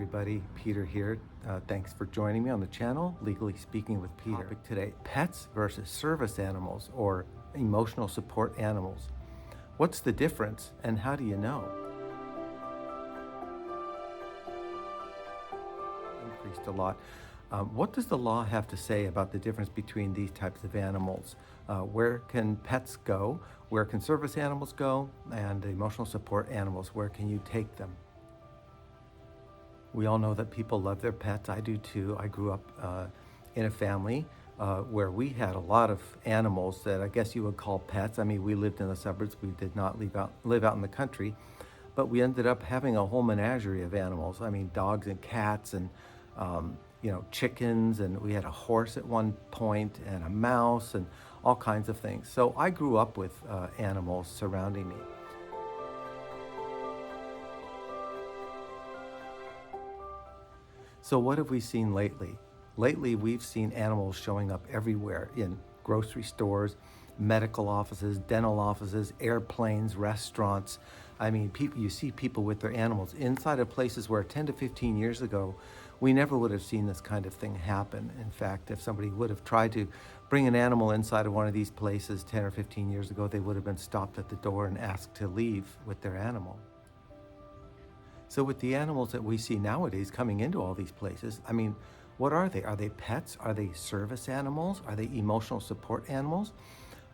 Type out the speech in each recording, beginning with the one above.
everybody, Peter here. Thanks for joining me on the channel, Legally Speaking with Peter. Topic today, pets versus service animals or emotional support animals. What's the difference and how do you know? Increased a lot. What does the law have to say about the difference between these types of animals? Where can pets go? Where can service animals go? And emotional support animals, where can you take them? We all know that people love their pets. I do too. I grew up in a family where we had a lot of animals that I guess you would call pets. I mean, we lived in the suburbs. We did not live out in the country, but we ended up having a whole menagerie of animals. I mean, dogs and cats and chickens, and we had a horse at one point and a mouse and all kinds of things. So I grew up with animals surrounding me. So what have we seen lately? Lately, we've seen animals showing up everywhere in grocery stores, medical offices, dental offices, airplanes, restaurants. I mean, you see people with their animals inside of places where 10 to 15 years ago, we never would have seen this kind of thing happen. In fact, if somebody would have tried to bring an animal inside of one of these places 10 or 15 years ago, they would have been stopped at the door and asked to leave with their animal. So with the animals that we see nowadays coming into all these places, I mean, what are they? Are they pets? Are they service animals? Are they emotional support animals?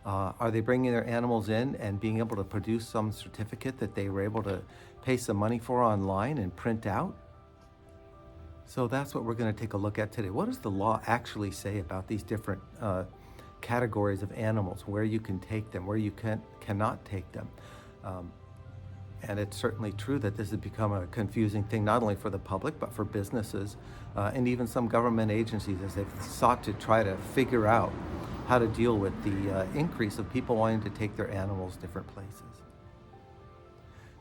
Are they bringing their animals in and being able to produce some certificate that they were able to pay some money for online and print out? So that's what we're going to take a look at today. What does the law actually say about these different categories of animals, where you can take them, where you cannot take them? And it's certainly true that this has become a confusing thing, not only for the public, but for businesses and even some government agencies as they've sought to try to figure out how to deal with the increase of people wanting to take their animals different places.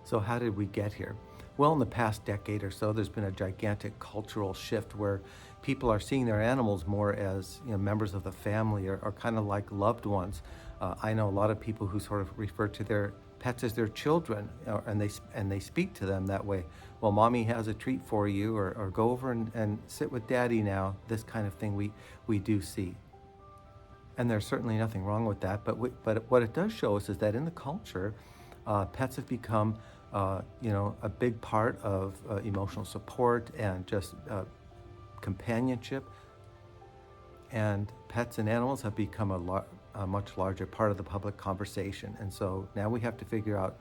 So how did we get here? Well, in the past decade or so, there's been a gigantic cultural shift where people are seeing their animals more as members of the family or kind of like loved ones. I know a lot of people who sort of refer to their pets as their children, and they speak to them that way. Well, mommy has a treat for you, or go over and sit with daddy now. This kind of thing we do see. And there's certainly nothing wrong with that, but what it does show us is that in the culture, pets have become a big part of emotional support and just companionship. And pets and animals have become a much larger part of the public conversation. And so now we have to figure out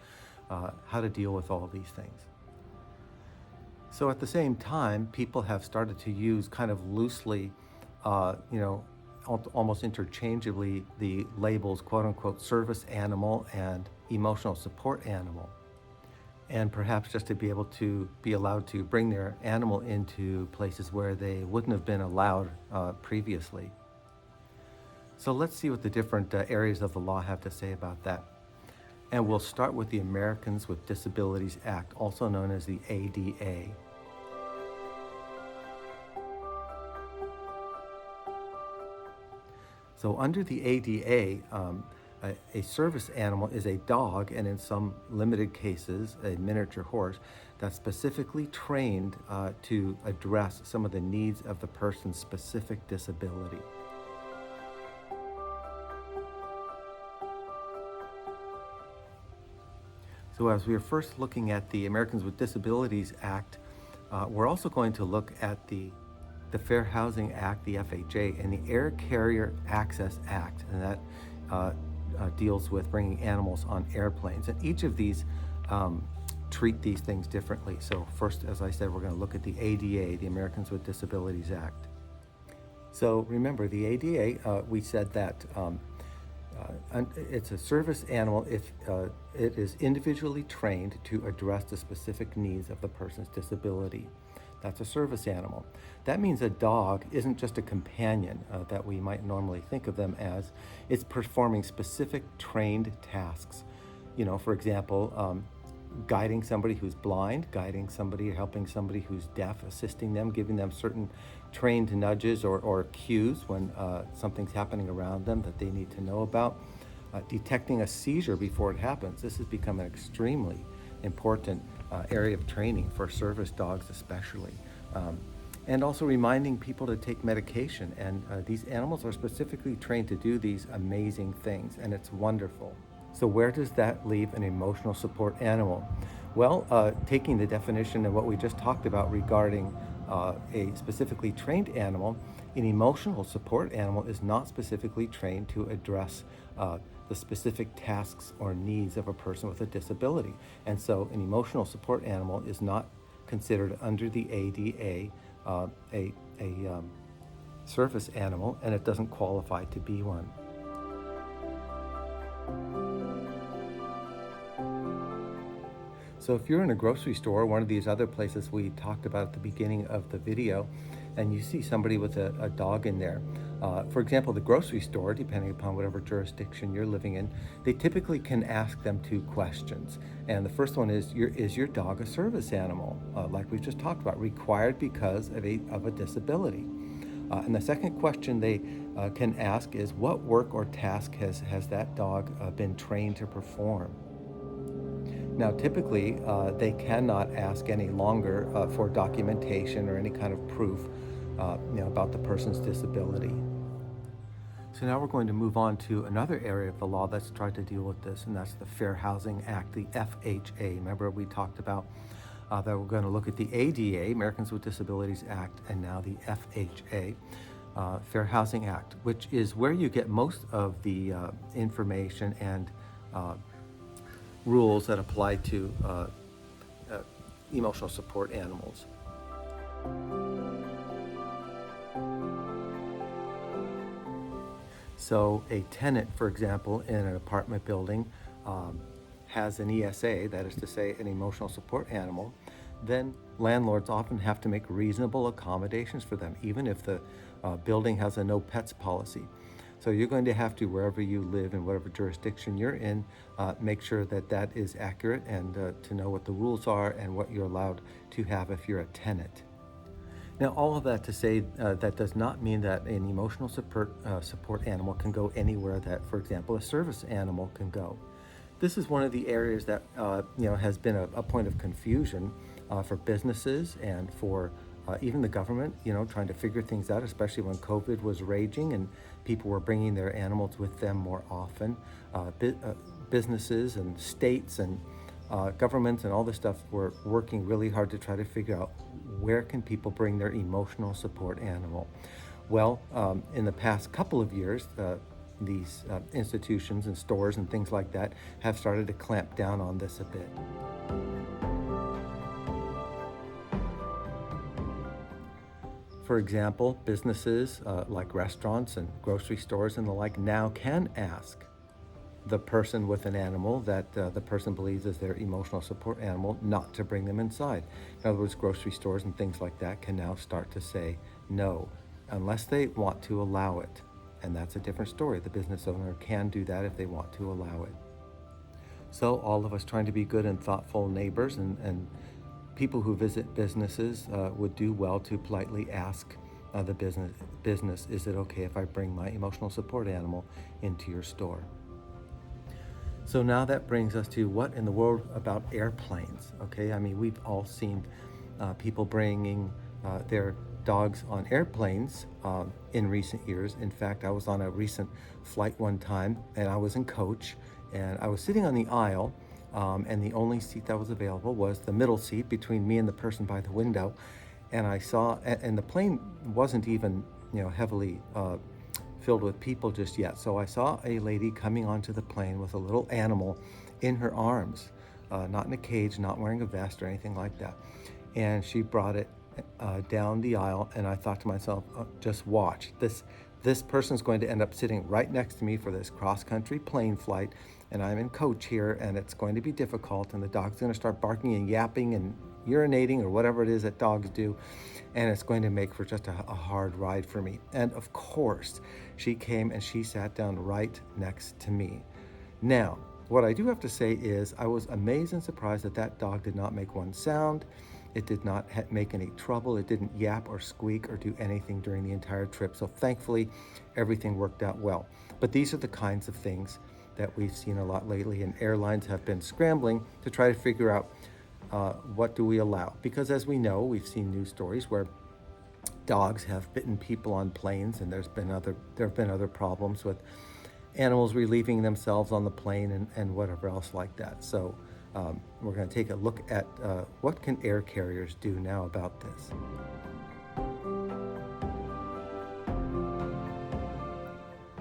how to deal with all of these things. So at the same time, people have started to use kind of loosely, almost interchangeably, the labels, quote unquote, service animal and emotional support animal. And perhaps just to be able to be allowed to bring their animal into places where they wouldn't have been allowed previously. So let's see what the different areas of the law have to say about that. And we'll start with the Americans with Disabilities Act, also known as the ADA. So under the ADA, a service animal is a dog, and in some limited cases, a miniature horse, that's specifically trained to address some of the needs of the person's specific disability. So as we are first looking at the Americans with Disabilities Act, we're also going to look at the Fair Housing Act, the FHA, and the Air Carrier Access Act, and that deals with bringing animals on airplanes. And each of these treat these things differently. So first, as I said, we're going to look at the ADA, the Americans with Disabilities Act. So remember, the ADA, we said that it's a service animal if it is individually trained to address the specific needs of the person's disability. That's a service animal. That means a dog isn't just a companion that we might normally think of them as. It's performing specific trained tasks. For example, guiding somebody who's blind, guiding somebody, helping somebody who's deaf, assisting them, giving them certain trained nudges or cues when something's happening around them that they need to know about. Detecting a seizure before it happens. This has become an extremely important area of training for service dogs especially. Um, and also reminding people to take medication. And these animals are specifically trained to do these amazing things, and it's wonderful. So where does that leave an emotional support animal? Well, taking the definition of what we just talked about regarding a specifically trained animal, an emotional support animal is not specifically trained to address the specific tasks or needs of a person with a disability. And so an emotional support animal is not considered under the ADA a service animal, and it doesn't qualify to be one. So if you're in a grocery store, one of these other places we talked about at the beginning of the video, and you see somebody with a dog in there, for example, the grocery store, depending upon whatever jurisdiction you're living in, they typically can ask them two questions. And the first one is your dog a service animal? Like we just talked about, required because of a disability. And the second question they can ask is, what work or task has that dog been trained to perform? Now, typically, they cannot ask any longer for documentation or any kind of proof, about the person's disability. So now we're going to move on to another area of the law that's tried to deal with this, and that's the Fair Housing Act, the FHA. Remember, we talked about that we're going to look at the ADA, Americans with Disabilities Act, and now the FHA, Fair Housing Act, which is where you get most of the information and rules that apply to emotional support animals. So a tenant, for example, in an apartment building has an ESA, that is to say an emotional support animal, then landlords often have to make reasonable accommodations for them, even if the building has a no pets policy. So you're going to have to, wherever you live in whatever jurisdiction you're in, make sure that that is accurate, and to know what the rules are and what you're allowed to have if you're a tenant. Now, all of that to say that does not mean that an emotional support animal can go anywhere that, for example, a service animal can go. This is one of the areas that has been a point of confusion for businesses and for even the government, trying to figure things out, especially when COVID was raging and people were bringing their animals with them more often. Businesses and states and governments and all this stuff were working really hard to try to figure out where can people bring their emotional support animal. Well, in the past couple of years, these institutions and stores and things like that have started to clamp down on this a bit. For example, businesses like restaurants and grocery stores and the like now can ask the person with an animal that the person believes is their emotional support animal not to bring them inside. In other words, grocery stores and things like that can now start to say no, unless they want to allow it. And that's a different story. The business owner can do that if they want to allow it. So all of us trying to be good and thoughtful neighbors and people who visit businesses would do well to politely ask the business, is it okay if I bring my emotional support animal into your store? So now that brings us to what in the world about airplanes, okay? I mean, we've all seen people bringing their dogs on airplanes in recent years. In fact, I was on a recent flight one time, and I was in coach, and I was sitting on the aisle, and the only seat that was available was the middle seat between me and the person by the window. And I saw, and the plane wasn't even, heavily filled with people just yet. So I saw a lady coming onto the plane with a little animal in her arms, not in a cage, not wearing a vest or anything like that. And she brought it down the aisle, and I thought to myself, just watch. This person's going to end up sitting right next to me for this cross-country plane flight, and I'm in coach here, and it's going to be difficult, and the dog's going to start barking and yapping and urinating or whatever it is that dogs do, and it's going to make for just a hard ride for me. And of course, she came and she sat down right next to me. Now, what I do have to say is I was amazed and surprised that that dog did not make one sound. It did not make any trouble. It didn't yap or squeak or do anything during the entire trip. So thankfully, everything worked out well. But these are the kinds of things that we've seen a lot lately, and airlines have been scrambling to try to figure out what do we allow? Because as we know, we've seen news stories where dogs have bitten people on planes, and there have been other problems with animals relieving themselves on the plane and whatever else like that. So we're going to take a look at what can air carriers do now about this.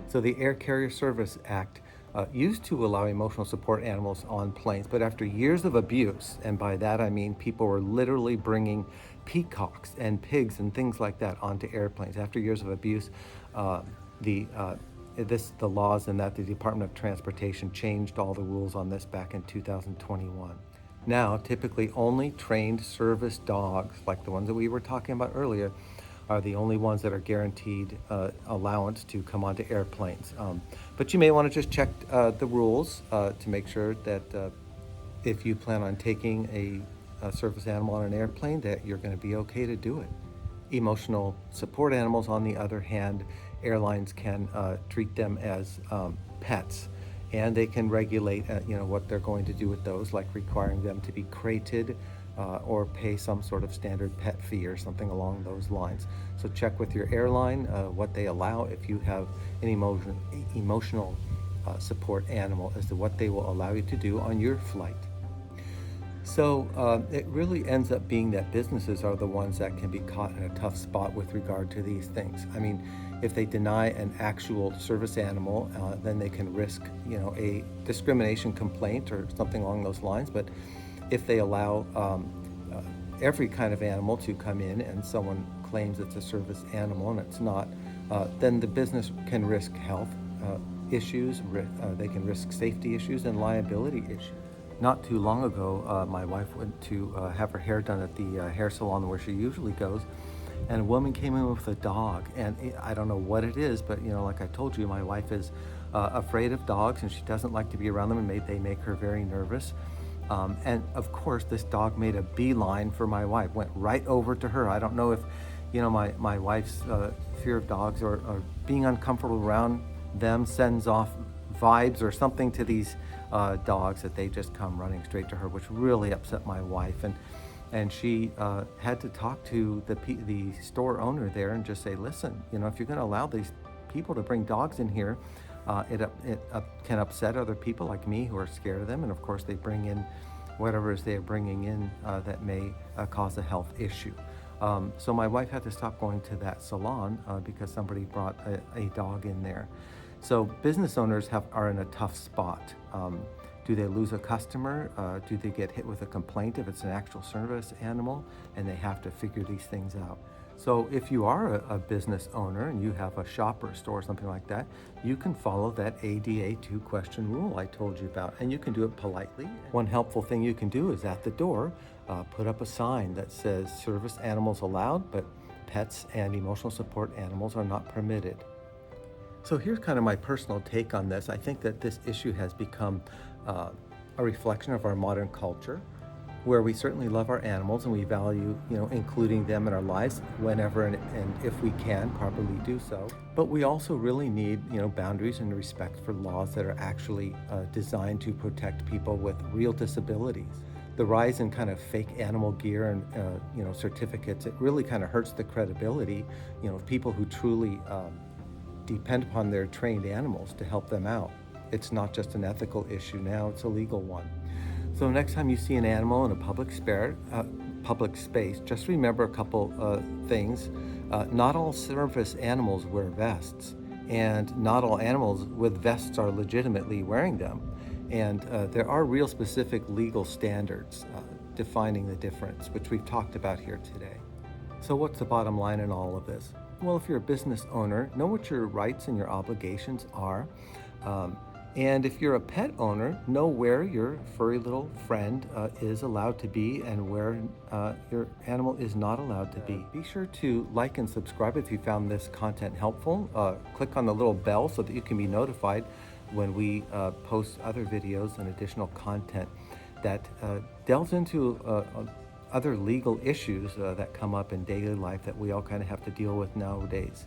So the Air Carrier Service Act used to allow emotional support animals on planes, but after years of abuse, and by that I mean people were literally bringing peacocks and pigs and things like that onto airplanes. After years of abuse, the laws and that the Department of Transportation changed all the rules on this back in 2021. Now, typically only trained service dogs, like the ones that we were talking about earlier, are the only ones that are guaranteed allowance to come onto airplanes. But you may want to just check the rules to make sure that if you plan on taking a service animal on an airplane, that you're going to be okay to do it. Emotional support animals, on the other hand, airlines can treat them as pets, and they can regulate what they're going to do with those, like requiring them to be crated or pay some sort of standard pet fee or something along those lines. So check with your airline what they allow if you have an emotional support animal as to what they will allow you to do on your flight. So it really ends up being that businesses are the ones that can be caught in a tough spot with regard to these things. I mean, if they deny an actual service animal, then they can risk, a discrimination complaint or something along those lines. But if they allow every kind of animal to come in and someone claims it's a service animal and it's not, then the business can risk health issues, they can risk safety issues and liability issues. Not too long ago, my wife went to have her hair done at the hair salon where she usually goes, and a woman came in with a dog, and I don't know what it is, but like I told you, my wife is afraid of dogs and she doesn't like to be around them, and they make her very nervous. And of course, this dog made a beeline for my wife, went right over to her. I don't know if, my wife's fear of dogs or being uncomfortable around them sends off vibes or something to these dogs that they just come running straight to her, which really upset my wife. And she had to talk to the store owner there and just say, listen, if you're going to allow these people to bring dogs in here, it can upset other people like me who are scared of them, and of course they bring in whatever it is they are bringing in that may cause a health issue. So my wife had to stop going to that salon because somebody brought a dog in there. So business owners are in a tough spot. Do they lose a customer? Do they get hit with a complaint if it's an actual service animal? And they have to figure these things out. So if you are a business owner and you have a shop or a store or something like that, you can follow that ADA 2-question rule I told you about, and you can do it politely. One helpful thing you can do is at the door, put up a sign that says service animals allowed, but pets and emotional support animals are not permitted. So here's kind of my personal take on this. I think that this issue has become a reflection of our modern culture, where we certainly love our animals and we value, including them in our lives whenever and if we can properly do so. But we also really need, boundaries and respect for laws that are actually designed to protect people with real disabilities. The rise in kind of fake animal gear and, certificates, it really kind of hurts the credibility, of people who truly depend upon their trained animals to help them out. It's not just an ethical issue now, it's a legal one. So next time you see an animal in a public space, just remember a couple things. Not all service animals wear vests, and not all animals with vests are legitimately wearing them. And there are real specific legal standards defining the difference, which we've talked about here today. So what's the bottom line in all of this? Well, if you're a business owner, know what your rights and your obligations are. And if you're a pet owner, know where your furry little friend is allowed to be and where your animal is not allowed to be. Be sure to like and subscribe if you found this content helpful. Click on the little bell so that you can be notified when we post other videos and additional content that delves into other legal issues that come up in daily life that we all kind of have to deal with nowadays.